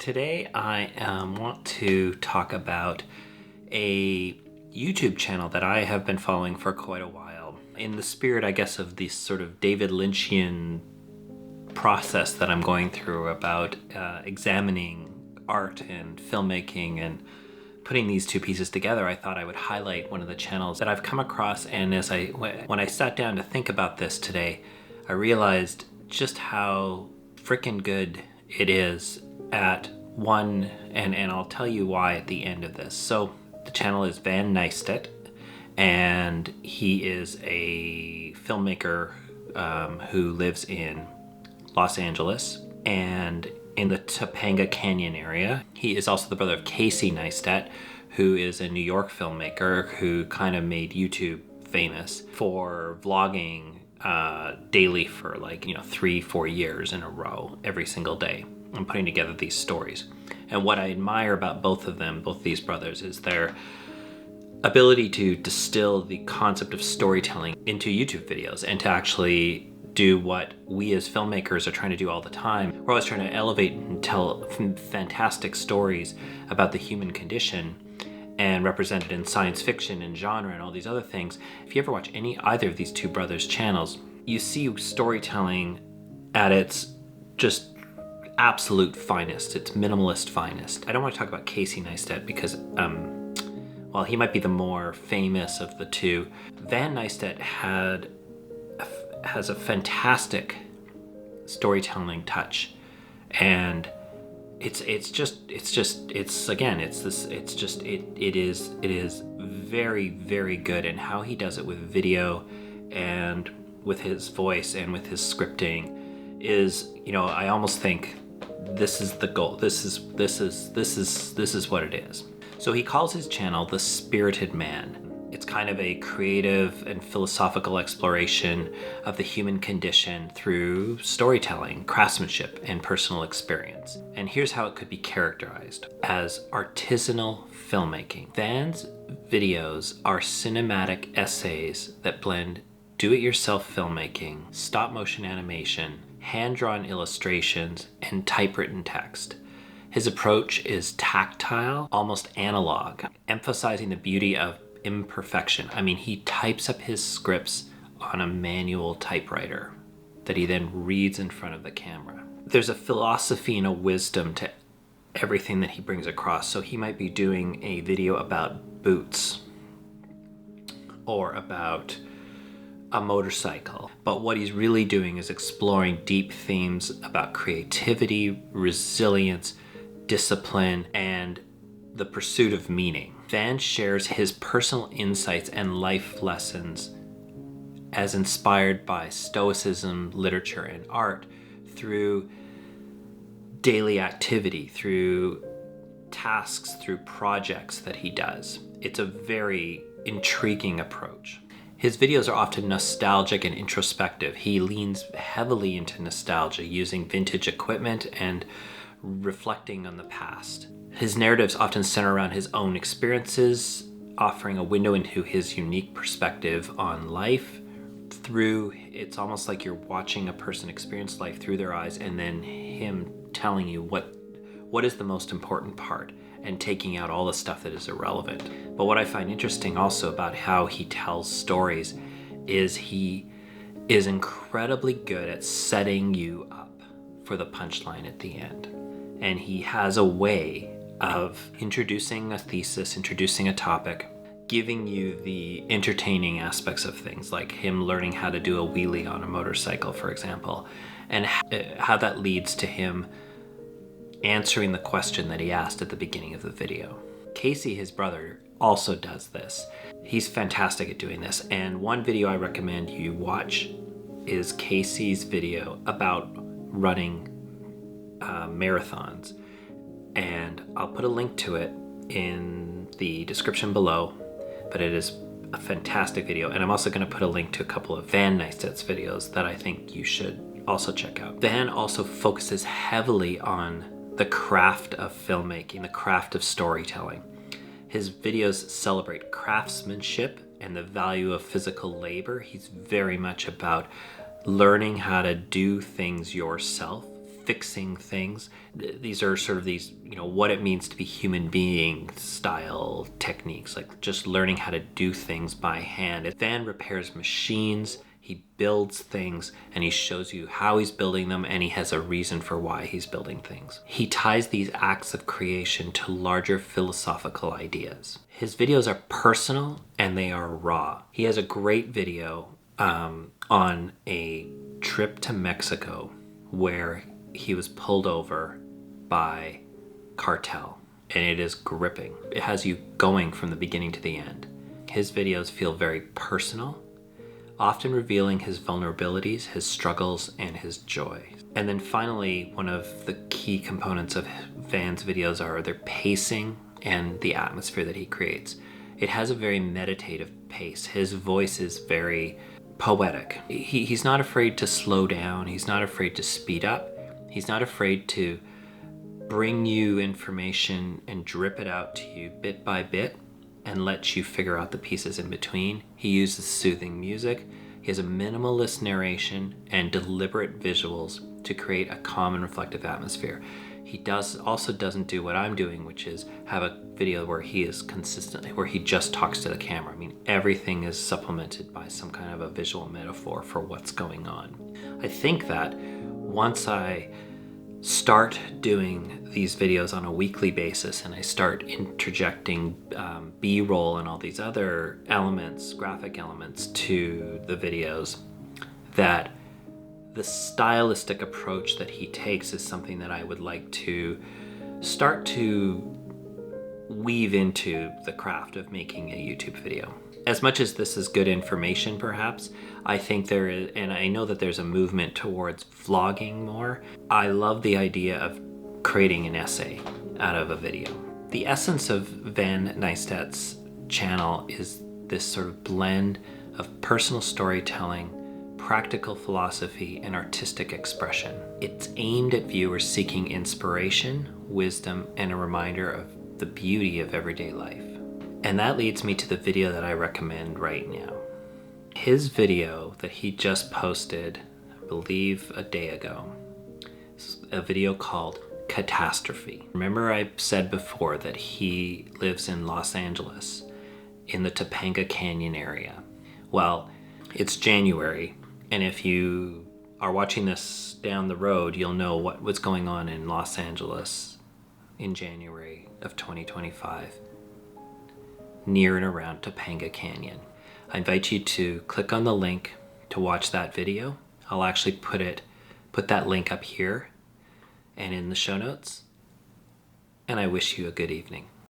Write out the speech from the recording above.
Today I want to talk about a YouTube channel that I have been following for quite a while. In the spirit, I guess, of this sort of David Lynchian process that I'm going through about examining art and filmmaking and putting these two pieces together, I thought I would highlight one of the channels that I've come across. And when I sat down to think about this today, I realized just how freaking good it is at one, and I'll tell you why at the end of this. So the channel is Van Neistat, and he is a filmmaker who lives in Los Angeles and in the Topanga Canyon area. He is also the brother of Casey Neistat, who is a New York filmmaker who kind of made YouTube famous for vlogging daily for 3-4 years in a row, every single day, and putting together these stories. And what I admire about both of them, both these brothers, is their ability to distill the concept of storytelling into YouTube videos and to actually do what we as filmmakers are trying to do all the time. We're always trying to elevate and tell fantastic stories about the human condition and represented in science fiction and genre and all these other things. If you ever watch either of these two brothers' channels, you see storytelling at its just absolute finest, its minimalist finest. I don't want to talk about Casey Neistat because, while he might be the more famous of the two, Van Neistat has a fantastic storytelling touch, and it is very, very good. And how he does it with video and with his voice and with his scripting is, I almost think this is the goal. This is what it is. So he calls his channel The Spirited Man. It's kind of a creative and philosophical exploration of the human condition through storytelling, craftsmanship, and personal experience. And here's how it could be characterized: as artisanal filmmaking. Van's videos are cinematic essays that blend do-it-yourself filmmaking, stop-motion animation, hand-drawn illustrations, and typewritten text. His approach is tactile, almost analog, emphasizing the beauty of imperfection. I mean, he types up his scripts on a manual typewriter that he then reads in front of the camera. There's a philosophy and a wisdom to everything that he brings across. So he might be doing a video about boots or about a motorcycle, but what he's really doing is exploring deep themes about creativity, resilience, discipline, and the pursuit of meaning. Van shares his personal insights and life lessons as inspired by Stoicism, literature, and art through daily activity, through tasks, through projects that he does. It's a very intriguing approach. His videos are often nostalgic and introspective. He leans heavily into nostalgia, using vintage equipment and reflecting on the past. His narratives often center around his own experiences, offering a window into his unique perspective on life. It's almost like you're watching a person experience life through their eyes, and then him telling you what is the most important part and taking out all the stuff that is irrelevant. But what I find interesting also about how he tells stories is he is incredibly good at setting you up for the punchline at the end. And he has a way of introducing a thesis, introducing a topic, giving you the entertaining aspects of things, like him learning how to do a wheelie on a motorcycle, for example, and how that leads to him answering the question that he asked at the beginning of the video. Casey, his brother, also does this. He's fantastic at doing this. And one video I recommend you watch is Casey's video about running marathons. And I'll put a link to it in the description below, but it is a fantastic video. And I'm also going to put a link to a couple of Van Neistat's videos that I think you should also check out. Van also focuses heavily on the craft of filmmaking, the craft of storytelling. His videos celebrate craftsmanship and the value of physical labor. He's very much about learning how to do things yourself, fixing things. These are sort of these, what it means to be human being style techniques, like just learning how to do things by hand. Van repairs machines, he builds things, and he shows you how he's building them, and he has a reason for why he's building things. He ties these acts of creation to larger philosophical ideas. His videos are personal and they are raw. He has a great video on a trip to Mexico where he was pulled over by cartel, and it is gripping. It has you going from the beginning to the end. His videos feel very personal, often revealing his vulnerabilities, his struggles, and his joy. And then finally, one of the key components of Van's videos are their pacing and the atmosphere that he creates. It has a very meditative pace. His voice is very poetic. He's not afraid to slow down. He's not afraid to speed up. He's not afraid to bring you information and drip it out to you bit by bit and let you figure out the pieces in between. He uses soothing music. He has a minimalist narration and deliberate visuals to create a calm and reflective atmosphere. He also doesn't do what I'm doing, which is have a video where he is consistent, where he just talks to the camera. I mean, everything is supplemented by some kind of a visual metaphor for what's going on. I think that once I start doing these videos on a weekly basis and I start interjecting B-roll and all these other elements, graphic elements to the videos, that the stylistic approach that he takes is something that I would like to start to weave into the craft of making a YouTube video. As much as this is good information, perhaps, I think there is, and I know that there's a movement towards vlogging more. I love the idea of creating an essay out of a video. The essence of Van Neistat's channel is this sort of blend of personal storytelling, practical philosophy, and artistic expression. It's aimed at viewers seeking inspiration, wisdom, and a reminder of the beauty of everyday life. And that leads me to the video that I recommend right now. His video that he just posted, I believe a day ago, is a video called Catastrophe. Remember I said before that he lives in Los Angeles in the Topanga Canyon area. Well, it's January, and if you are watching this down the road, you'll know what's going on in Los Angeles in January of 2025, near and around Topanga Canyon. I invite you to click on the link to watch that video. I'll actually put that link up here and in the show notes. And I wish you a good evening.